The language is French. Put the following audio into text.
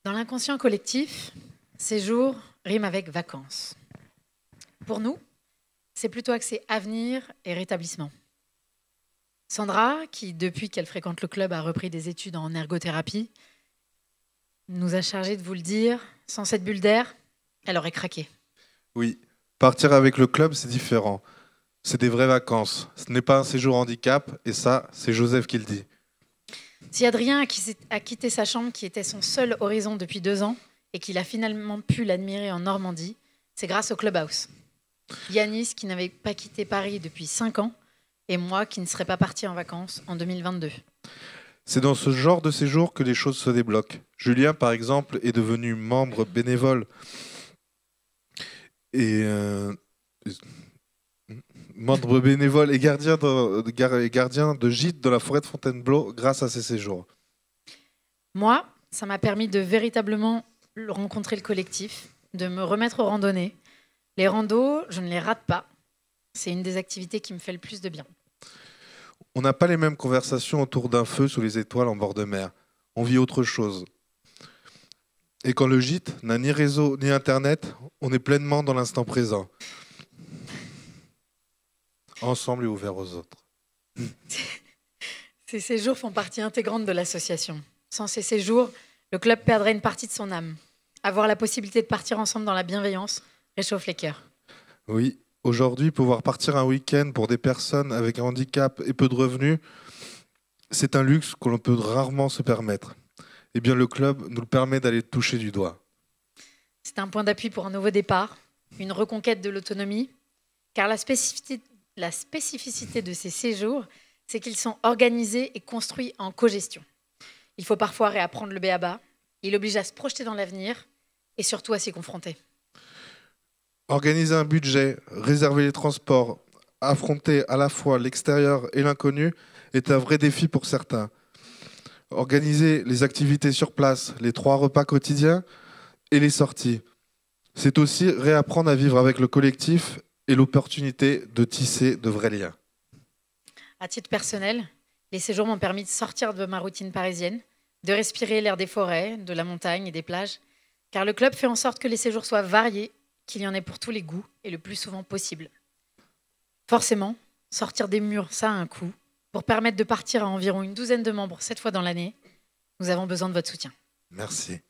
Dans l'inconscient collectif, séjour rime avec vacances. Pour nous, c'est plutôt axé avenir et rétablissement. Sandra, qui depuis qu'elle fréquente le club a repris des études en ergothérapie, nous a chargé de vous le dire, sans cette bulle d'air, elle aurait craqué. Oui, partir avec le club, c'est différent. C'est des vraies vacances. Ce n'est pas un séjour handicap, et ça, c'est Joseph qui le dit. Si Adrien a quitté sa chambre qui était son seul horizon depuis 2 ans et qu'il a finalement pu l'admirer en Normandie, c'est grâce au Clubhouse. Yanis qui n'avait pas quitté Paris depuis 5 ans et moi qui ne serais pas partie en vacances en 2022. C'est dans ce genre de séjour que les choses se débloquent. Julien, par exemple, est devenu membre bénévole et gardien de gîte dans la forêt de Fontainebleau grâce à ces séjours. Moi, ça m'a permis de véritablement rencontrer le collectif, de me remettre aux randonnées. Les randos, je ne les rate pas. C'est une des activités qui me fait le plus de bien. On n'a pas les mêmes conversations autour d'un feu sous les étoiles en bord de mer. On vit autre chose. Et quand le gîte n'a ni réseau ni internet, on est pleinement dans l'instant présent. Ensemble et ouvert aux autres. Ces séjours font partie intégrante de l'association. Sans ces séjours, le club perdrait une partie de son âme. Avoir la possibilité de partir ensemble dans la bienveillance réchauffe les cœurs. Oui, aujourd'hui, pouvoir partir un week-end pour des personnes avec un handicap et peu de revenus, c'est un luxe que l'on peut rarement se permettre. Eh bien, le club nous le permet d'aller toucher du doigt. C'est un point d'appui pour un nouveau départ, une reconquête de l'autonomie, car la spécificité de ces séjours, c'est qu'ils sont organisés et construits en cogestion. Il faut parfois réapprendre le b.a.-ba. Il oblige à se projeter dans l'avenir et surtout à s'y confronter. Organiser un budget, réserver les transports, affronter à la fois l'extérieur et l'inconnu est un vrai défi pour certains. Organiser les activités sur place, les 3 repas quotidiens et les sorties. C'est aussi réapprendre à vivre avec le collectif et l'opportunité de tisser de vrais liens. À titre personnel, les séjours m'ont permis de sortir de ma routine parisienne, de respirer l'air des forêts, de la montagne et des plages, car le club fait en sorte que les séjours soient variés, qu'il y en ait pour tous les goûts et le plus souvent possible. Forcément, sortir des murs, ça a un coût. Pour permettre de partir à environ une douzaine de membres 7 fois dans l'année, nous avons besoin de votre soutien. Merci.